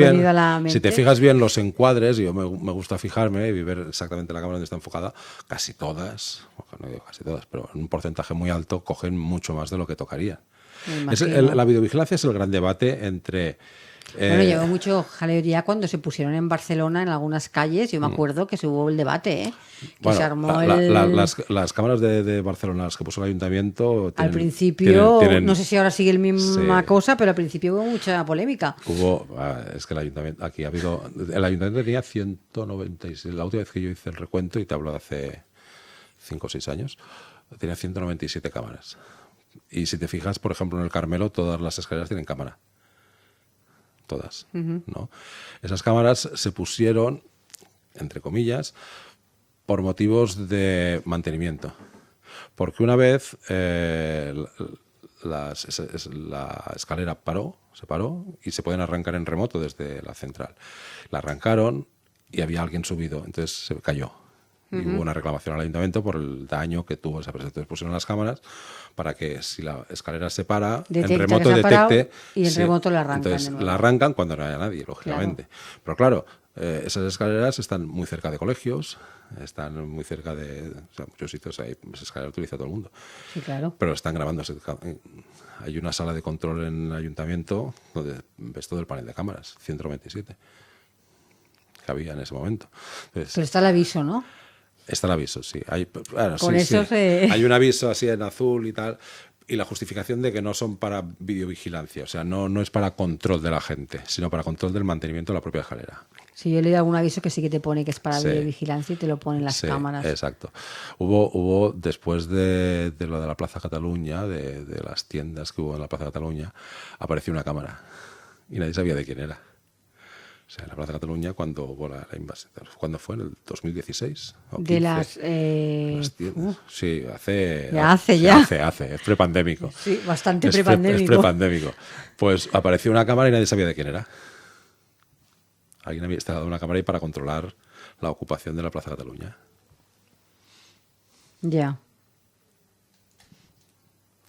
bien los encuadres, yo me gusta fijarme y ver exactamente la cámara donde está enfocada, casi todas, no digo casi todas, pero en un porcentaje muy alto cogen mucho más de lo que tocaría. La videovigilancia es el gran debate entre... Bueno, llevó mucho jaleo ya cuando se pusieron en Barcelona en algunas calles. Yo me acuerdo que se hubo el debate, que se armó las cámaras de Barcelona, las que puso el ayuntamiento... Al principio, no sé si ahora sigue la misma cosa, pero al principio hubo mucha polémica. Es que el ayuntamiento, aquí ha habido... El ayuntamiento tenía 196, la última vez que yo hice el recuento, y te hablo de hace 5 o 6 años, tenía 197 cámaras. Y si te fijas, por ejemplo, en el Carmelo, todas las escaleras tienen cámara. Todas, ¿no? Esas cámaras se pusieron, entre comillas, por motivos de mantenimiento. Porque una vez la escalera se paró y se pueden arrancar en remoto desde la central. La arrancaron y había alguien subido, entonces se cayó. Y hubo una reclamación al ayuntamiento por el daño que tuvo esa presa. Entonces pusieron las cámaras para que si la escalera se para, en remoto detecte. Y en remoto la arrancan. Entonces la arrancan cuando no haya nadie, lógicamente. Claro. Pero claro, esas escaleras están muy cerca de colegios, están muy cerca de... O sea, muchos sitios hay, esa escalera utiliza todo el mundo. Sí, claro. Pero están grabando. Hay una sala de control en el ayuntamiento donde ves todo el panel de cámaras, 197, que había en ese momento. Entonces, pero está el aviso, ¿no? Está el aviso, sí. Hay un aviso así en azul y tal. Y la justificación de que no son para videovigilancia. O sea, no es para control de la gente, sino para control del mantenimiento de la propia escalera. Sí, yo he leído algún aviso que sí que te pone que es para videovigilancia y te lo ponen las cámaras. Exacto. Hubo después de lo de la Plaza Cataluña, de las tiendas que hubo en la Plaza Cataluña, apareció una cámara. Y nadie sabía de quién era. O sea, en la Plaza Cataluña, cuando hubo la invasión, ¿cuándo fue? ¿En el 2016? De las tiendas. Sí, hace, es prepandémico. Sí, bastante prepandémico. Es prepandémico. Pues apareció una cámara y nadie sabía de quién era. Alguien había instalado una cámara ahí para controlar la ocupación de la Plaza Cataluña. Ya.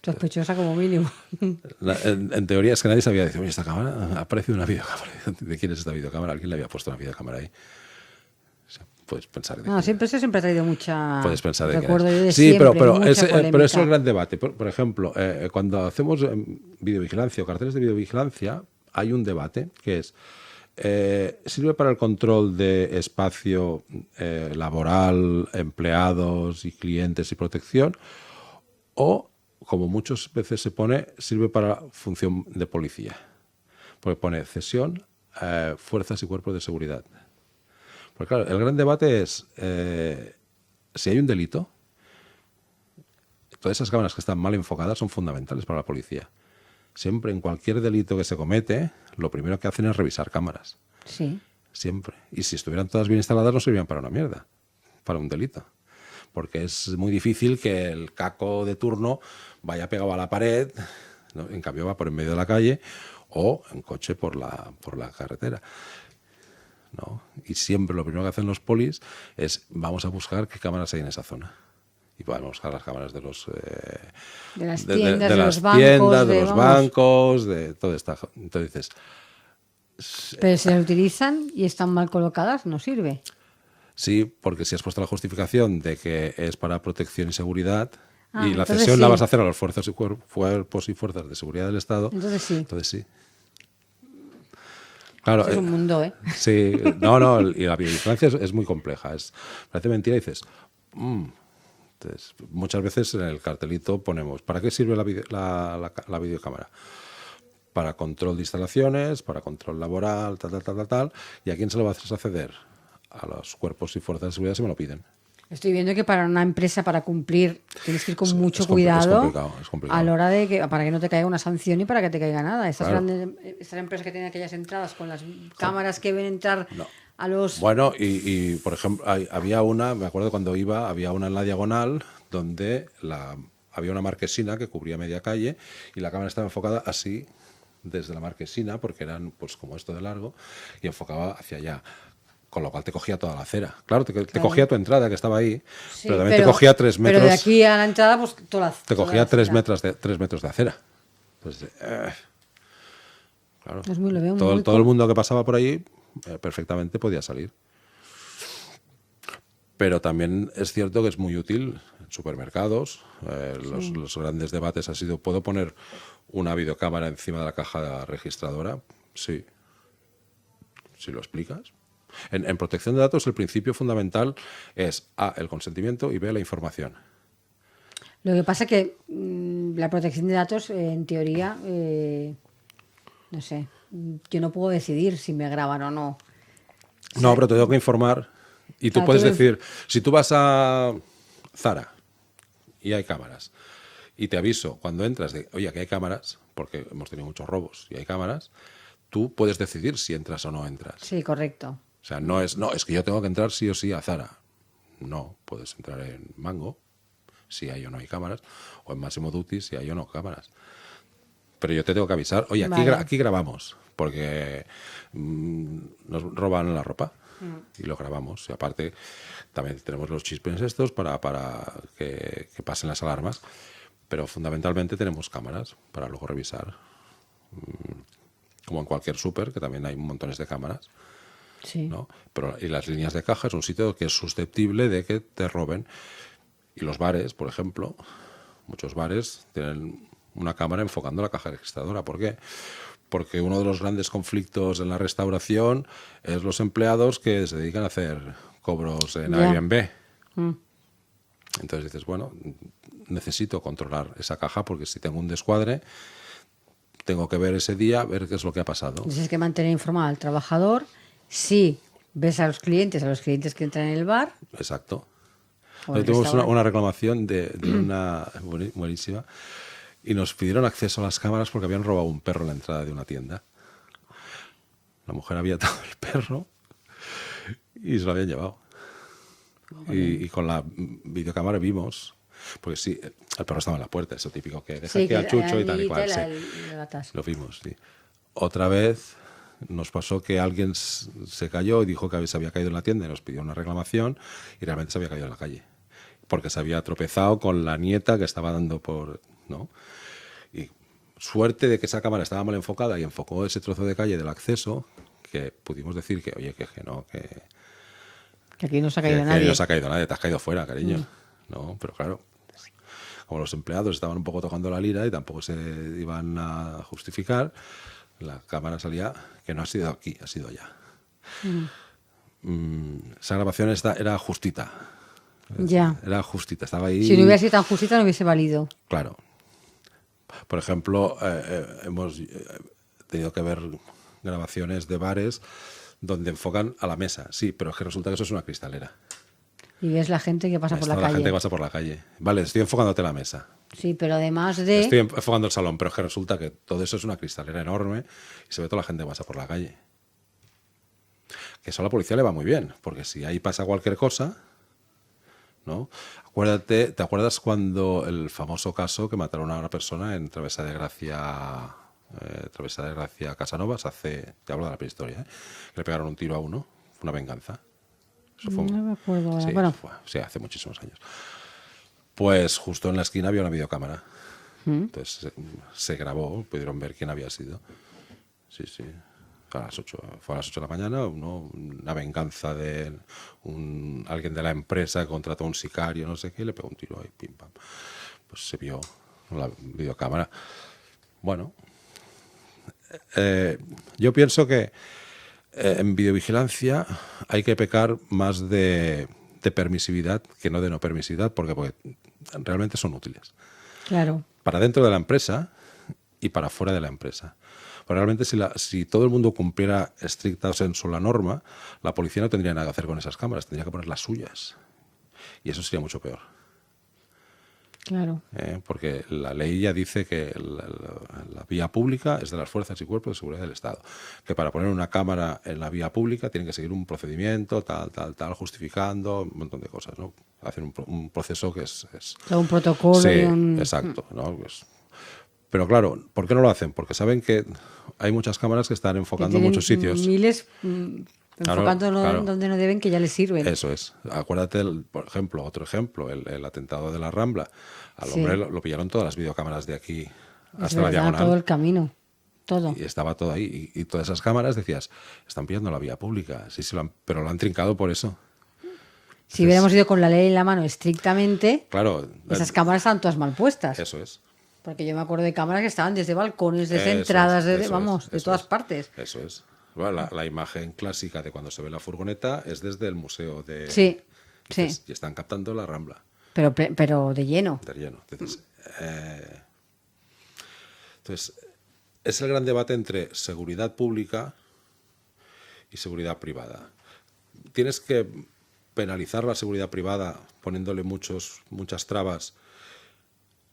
Sospechosa como mínimo. En teoría es que nadie sabía decir, oye, esta cámara, ha aparecido una videocámara. ¿De quién es esta videocámara? Alguien le había puesto una videocámara ahí. O sea, puedes pensar de siempre ha traído mucha... Puedes pensar de recuerdo yo de sí, siempre, pero eso es el gran debate. Por ejemplo, cuando hacemos videovigilancia o carteles de videovigilancia, hay un debate que es Sirve para el control de espacio laboral, empleados y clientes y protección, o, como muchas veces se pone, sirve para función de policía. Porque pone cesión, fuerzas y cuerpos de seguridad. Porque claro, el gran debate es, si hay un delito, todas esas cámaras que están mal enfocadas son fundamentales para la policía. Siempre, en cualquier delito que se comete, lo primero que hacen es revisar cámaras. Sí. Siempre. Y si estuvieran todas bien instaladas, no servirían para una mierda, para un delito. Porque es muy difícil que el caco de turno vaya pegado a la pared, ¿no? En cambio va por en medio de la calle o en coche por la carretera, ¿no? Y siempre lo primero que hacen los polis es vamos a buscar qué cámaras hay en esa zona. Y vamos a buscar las cámaras de los De las tiendas, de las los bancos, tiendas, de los vamos. bancos, de todo esto. Entonces dices, Pero si las utilizan y están mal colocadas, no sirve. sí, porque si has puesto la justificación de que es para protección y seguridad, y la entonces cesión sí. la vas a hacer a los cuerpos y fuerzas de seguridad del Estado, Entonces sí. entonces sí. Claro, Es un mundo, ¿eh? sí, no, y la videovigilancia es muy compleja. Parece mentira y dices, Entonces, muchas veces en el cartelito ponemos, ¿para qué sirve la videocámara? Para control de instalaciones, para control laboral, tal. ¿Y a quién se lo vas a ceder? A los cuerpos y fuerzas de seguridad si me lo piden. Estoy viendo que para una empresa, para cumplir, tienes que ir con mucho Es cuidado complicado. a la hora de que, para que no te caiga una sanción y para que te caiga nada. Estas Claro. estas empresas que tienen aquellas entradas con las cámaras que ven entrar No. a los... Bueno, y por ejemplo, había una, me acuerdo cuando había una en la diagonal donde había una marquesina que cubría media calle y la cámara estaba enfocada así desde la marquesina, porque eran pues como esto de largo, y enfocaba hacia allá. Con lo cual te cogía toda la acera. Claro, te cogía tu entrada que estaba ahí, Sí, pero también te cogía 3 metros. Pero de aquí a la entrada, pues Te cogía 3 metros de acera. Entonces, claro, Pues lo veo muy todo el mundo que pasaba por ahí perfectamente podía salir. Pero también es cierto que es muy útil en supermercados. Los grandes debates han sido, ¿puedo poner una videocámara encima de la caja registradora? Sí. Si lo explicas. En protección de datos el principio fundamental es A, el consentimiento, y B, la información. Lo que pasa es que la protección de datos, en teoría, no sé, yo no puedo decidir si me graban o no. No, pero te tengo que informar. Y tú Claro, puedes tú me- decir, si tú vas a Zara y hay cámaras, y te aviso cuando entras de, oye, aquí hay cámaras, porque hemos tenido muchos robos y hay cámaras, tú puedes decidir si entras o no entras. Sí, correcto. O sea, no es que yo tengo que entrar sí o sí a Zara. No, puedes entrar en Mango, si hay o no hay cámaras, o en Massimo Dutti, si hay o no cámaras. Pero yo te tengo que avisar, oye, Vale. aquí grabamos, porque nos roban la ropa y lo grabamos. Y aparte, también tenemos los chispens estos para que pasen las alarmas, pero fundamentalmente tenemos cámaras para luego revisar. Como en cualquier súper, que también hay montones de cámaras. Sí. ¿No? Y las líneas de caja es un sitio que es susceptible de que te roben. Y los bares, por ejemplo, muchos bares tienen una cámara enfocando la caja registradora. ¿Por qué? Porque uno de los grandes conflictos en la restauración es los empleados que se dedican a hacer cobros en Ya. Airbnb. Entonces dices, bueno, necesito controlar esa caja porque si tengo un descuadre, tengo que ver ese día, ver qué es lo que ha pasado. Tienes que mantener informado al trabajador. Sí, ves a los clientes que entran en el bar. Exacto. O en el Tuvimos restaurante. una reclamación de una buenísima y nos pidieron acceso a las cámaras porque habían robado un perro en la entrada de una tienda. La mujer había atado el perro y se lo habían llevado. Y con la videocámara vimos, porque sí, el perro estaba en la puerta, eso típico que deja aquí al chucho y tal y cual. Sí. Lo vimos, sí. Otra vez nos pasó que alguien se cayó y dijo que se había caído en la tienda y nos pidió una reclamación y realmente se había caído en la calle porque se había tropezado con la nieta que estaba dando por... ¿no? Y suerte de que esa cámara estaba mal enfocada y enfocó ese trozo de calle del acceso que pudimos decir que, oye, que no, que aquí no se ha caído que nadie. no se ha caído nadie, te has caído fuera, cariño. No, pero claro, como los empleados estaban un poco tocando la lira y tampoco se iban a justificar, La cámara salía que no ha sido aquí, ha sido allá. Esa grabación era justita. Ya. Era justita, estaba ahí. Si no hubiera sido tan justita, no hubiese valido. Claro. Por ejemplo, hemos tenido que ver grabaciones de bares donde enfocan a la mesa. Sí, pero es que resulta que eso es una cristalera. Y ves la gente que pasa por la La calle. gente que pasa por la calle. Vale, estoy enfocándote la mesa. Sí, pero además de... Estoy enfocando el salón, pero es que resulta que todo eso es una cristalera enorme y se ve toda la gente que pasa por la calle. Que eso a la policía le va muy bien, porque si ahí pasa cualquier cosa, ¿no? ¿Te acuerdas cuando el famoso caso que mataron a una persona en Travesa de Gracia Casanovas te hablo de la prehistoria, que le pegaron un tiro a uno, fue una venganza? Eso fue, no me acuerdo ahora. Sí, Bueno. sí, hace muchísimos años. Pues justo en la esquina había una videocámara. Entonces se grabó, pudieron ver quién había sido. Sí. Fue a las 8 de la mañana, una venganza de alguien de la empresa que contrató a un sicario, no sé qué, y le pegó un tiro ahí, pim pam. Pues se vio en la videocámara. Bueno, yo pienso que en videovigilancia hay que pecar más de permisividad que no de no permisividad, porque realmente son útiles. Claro. Para dentro de la empresa y para fuera de la empresa. Pero realmente si todo el mundo cumpliera estricta sensu la norma, la policía no tendría nada que hacer con esas cámaras, tendría que poner las suyas. Y eso sería mucho peor. Claro. Porque la ley ya dice que la vía pública es de las fuerzas y cuerpos de seguridad del Estado. Que para poner una cámara en la vía pública tienen que seguir un procedimiento, tal, justificando un montón de cosas, ¿no? Hacen un proceso que es Todo un protocolo. Sí, y un... exacto, ¿no? Pero claro, ¿por qué no lo hacen? Porque saben que hay muchas cámaras que están enfocando en muchos sitios. Miles enfocando claro. donde no deben, que ya les sirven. Eso es. Acuérdate, por ejemplo, otro ejemplo, el atentado de la Rambla. Al hombre lo pillaron todas las videocámaras de aquí hasta la diagonal. Todo el camino. Todo. Y estaba todo ahí. Y todas esas cámaras decías, están pillando la vía pública. Sí, pero lo han trincado por eso. Si hubiéramos ido con la ley en la mano estrictamente, claro, esas cámaras estaban todas mal puestas. Eso es. Porque yo me acuerdo de cámaras que estaban desde balcones, desde entradas, de todas partes. Eso es. Bueno, la imagen clásica de cuando se ve la furgoneta es desde el museo de... Sí. Y están captando la Rambla. Pero de lleno. De lleno. Entonces, es el gran debate entre seguridad pública y seguridad privada. Tienes que penalizar la seguridad privada poniéndole muchas trabas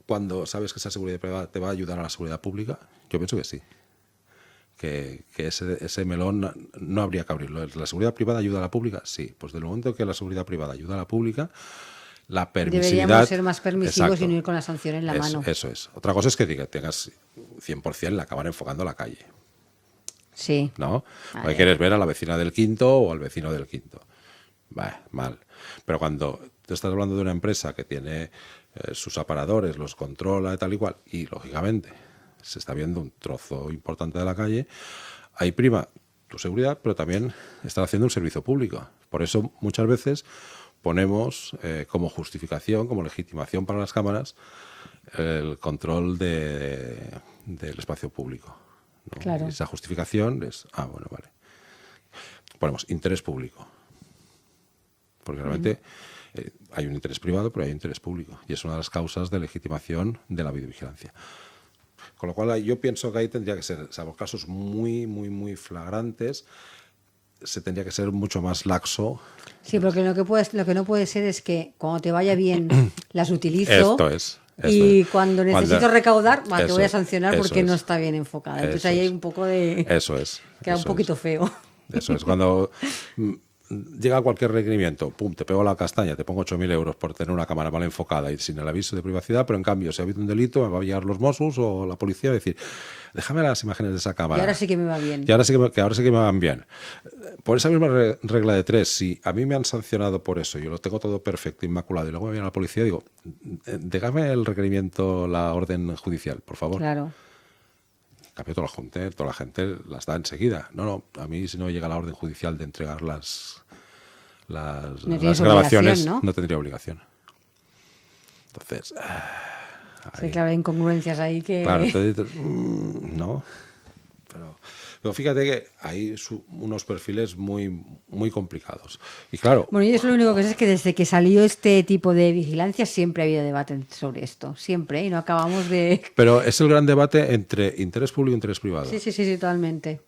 cuando sabes que esa seguridad privada te va a ayudar a la seguridad pública. Yo pienso que sí. Que ese melón no habría que abrirlo. ¿La seguridad privada ayuda a la pública? Sí. Pues del momento que la seguridad privada ayuda a la pública, la permisividad... Deberíamos ser más permisivos. Exacto. Y no ir con la sanción en la mano. Eso es. Otra cosa es que tengas 100% la cámara enfocando a la calle. Sí. ¿No? Porque quieres ver a la vecina del quinto o al vecino del quinto. Mal. Pero cuando te estás hablando de una empresa que tiene sus aparadores, los controla y tal y cual, y lógicamente se está viendo un trozo importante de la calle, ahí prima tu seguridad, pero también están haciendo un servicio público. Por eso muchas veces ponemos como justificación, como legitimación para las cámaras, el control del espacio público, ¿no? Claro. Esa justificación es, bueno, vale. Ponemos interés público. Porque realmente hay un interés privado, pero hay un interés público. Y es una de las causas de legitimación de la videovigilancia. Con lo cual yo pienso que ahí tendría que ser, salvo casos muy, muy, muy flagrantes, se tendría que ser mucho más laxo. Sí, porque lo que no puede ser es que cuando te vaya bien las utilizo. Esto es. Y cuando necesito recaudar, te voy a es, sancionar porque no está bien enfocada. Entonces ahí hay un poco de... Eso es. Queda un poquito feo. Eso es. Cuando llega cualquier requerimiento, pum, te pego la castaña, te pongo 8.000 euros por tener una cámara mal enfocada y sin el aviso de privacidad, pero en cambio, si ha habido un delito, me va a llegar los Mossos o la policía y decir, déjame las imágenes de esa cámara. Y ahora sí que me va bien. Y ahora sí que me van bien. Por esa misma regla de 3, si a mí me han sancionado por eso, yo lo tengo todo perfecto, inmaculado, y luego me viene la policía y digo, déjame el requerimiento, la orden judicial, por favor. Claro. En cambio, toda la gente las da enseguida. No, a mí si no llega la orden judicial de entregar las grabaciones, no tendría obligación. Entonces... Sí, claro, hay incongruencias ahí que... Claro, entonces, no. Pero fíjate que hay unos perfiles muy, muy complicados. Y claro... Bueno, y eso lo único que sé es que desde que salió este tipo de vigilancia siempre ha habido debate sobre esto. Siempre, y no acabamos de... Pero es el gran debate entre interés público e interés privado. Sí, totalmente.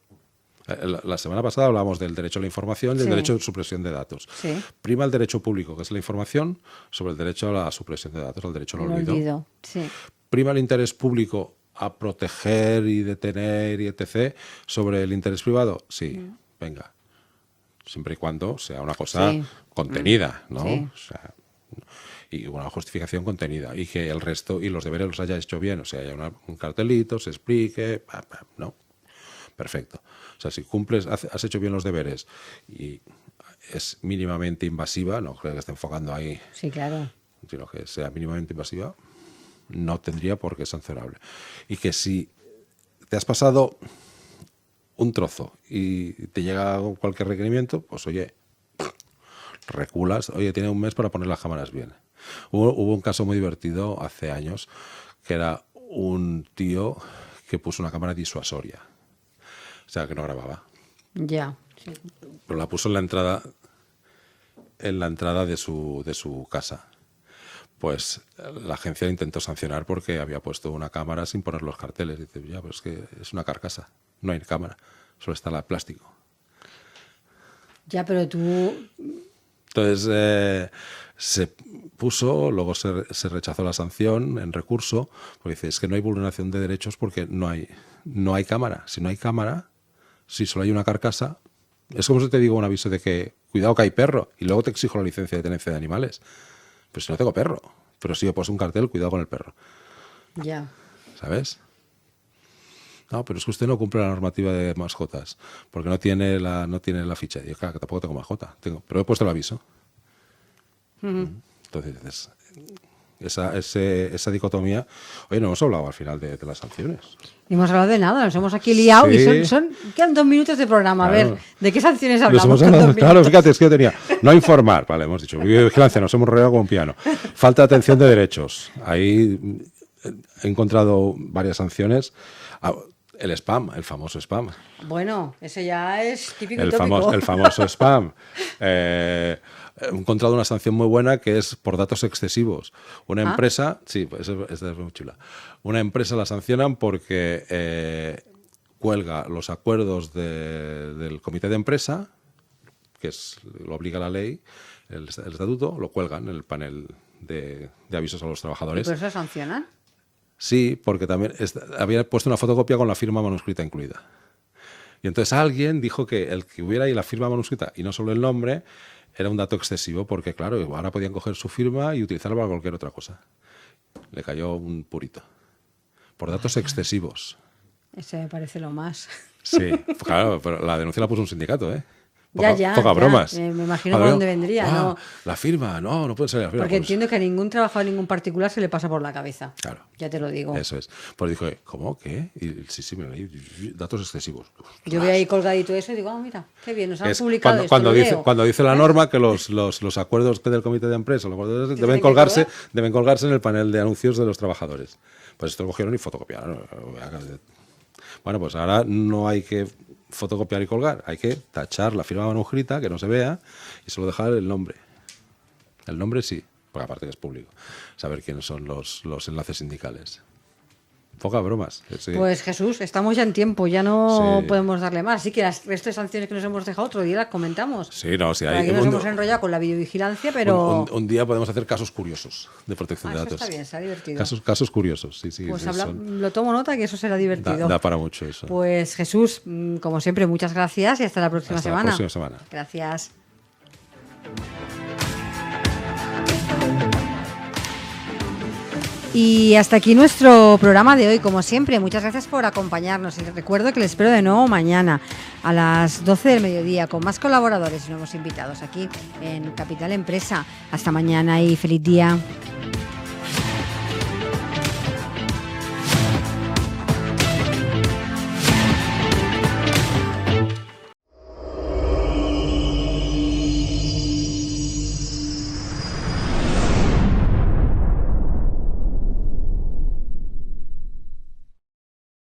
La semana pasada hablábamos del derecho a la información y del derecho a supresión de datos. Sí. Prima el derecho público, que es la información, sobre el derecho a la supresión de datos, al derecho al olvido. Sí. Prima el interés público a proteger y detener y etc. sobre el interés privado. Sí, venga. Siempre y cuando sea una cosa contenida, ¿no? Sí. O sea, y una justificación contenida. Y que el resto y los deberes los haya hecho bien. O sea, haya un cartelito, se explique, ¿no? Perfecto. O sea, si cumples, has hecho bien los deberes y es mínimamente invasiva, no creo que esté enfocando ahí. Sí, claro. Sino que sea mínimamente invasiva, no tendría por qué sancionable. Y que si te has pasado un trozo y te llega cualquier requerimiento, pues oye, reculas, oye, tiene un mes para poner las cámaras bien. Hubo un caso muy divertido hace años, que era un tío que puso una cámara disuasoria. O sea, que no grababa. Ya. Sí. Pero la puso en la entrada de su casa. Pues la agencia intentó sancionar porque había puesto una cámara sin poner los carteles. Dice, ya, pero es que es una carcasa, no hay cámara, solo está la de plástico. Ya, pero tú... Entonces se puso, luego se rechazó la sanción en recurso, porque dice, es que no hay vulneración de derechos porque no hay cámara. Si no hay cámara, si solo hay una carcasa, es como si te digo un aviso de que cuidado que hay perro y luego te exijo la licencia de tenencia de animales. Pues si no tengo perro, pero si he puesto un cartel, cuidado con el perro. Ya. ¿Sabes? No, pero es que usted no cumple la normativa de mascotas porque no tiene la ficha. Y yo, claro, que tampoco tengo mascota, pero he puesto el aviso. Entonces, esa dicotomía... Oye, no hemos hablado al final de las sanciones. No hemos hablado de nada, nos hemos aquí liado Sí. y quedan 2 minutos de programa. Claro. A ver, ¿de qué sanciones Nos hablamos? hemos con hablado, 2 claro, minutos? fíjate, es que yo tenía no informar, vale, hemos dicho vigilancia, nos hemos rodeado con un piano. Falta de atención de derechos. Ahí he encontrado varias sanciones. El spam, el famoso spam. Bueno, eso ya es típico y El tópico. famoso spam. He encontrado una sanción muy buena que es por datos excesivos. Una empresa, sí, pues esta es muy chula. Una empresa la sancionan porque cuelga los acuerdos del comité de empresa, que lo obliga la ley, el estatuto, lo cuelgan en el panel de avisos a los ¿Y trabajadores. por eso sancionan? Sí, porque también había puesto una fotocopia con la firma manuscrita incluida. Y entonces alguien dijo que el que hubiera ahí la firma manuscrita y no solo el nombre era un dato excesivo porque, claro, ahora podían coger su firma y utilizarla para cualquier otra cosa. Le cayó un purito. Por datos excesivos. Ese me parece lo más. Sí, claro, pero la denuncia la puso un sindicato, ¿eh? Ya. Bromas. Me imagino por dónde vendría, ¿no? La firma, no puede ser la firma. Porque Pues, entiendo que a ningún trabajador, ningún particular se le pasa por la cabeza. Claro. Ya te lo digo. Eso es. Pues dije, ¿cómo? ¿Qué? Y sí, me leí. Datos excesivos. Yo veo ahí colgadito eso y digo, mira, qué bien, nos han Es publicado esto. cuando lo dice leo. cuando dice la norma que los acuerdos del comité de empresa deben colgarse en el panel de anuncios de los trabajadores. Pues esto lo cogieron y fotocopiaron. Bueno, pues ahora no hay que fotocopiar y colgar, hay que tachar la firma manuscrita, que no se vea, y solo dejar el nombre. El nombre sí, porque aparte que es público, saber quiénes son los enlaces sindicales. Poca bromas. Sí. Pues Jesús, estamos ya en tiempo, ya no Sí. podemos darle más. Así que las resto de sanciones que nos hemos dejado otro día las comentamos. Sí, no, sí, Por hay aquí nos hemos enrollado con la videovigilancia, pero... un día podemos hacer casos curiosos de protección de eso datos. está bien, está divertido. Casos curiosos, sí. Pues sí, lo tomo nota que eso será divertido. Da para mucho eso. Pues Jesús, como siempre, muchas gracias y hasta la próxima Hasta la semana. próxima semana. Gracias. Y hasta aquí nuestro programa de hoy, como siempre. Muchas gracias por acompañarnos. Y recuerdo que les espero de nuevo mañana a las 12 del mediodía con más colaboradores y nuevos invitados aquí en Capital Empresa. Hasta mañana y feliz día.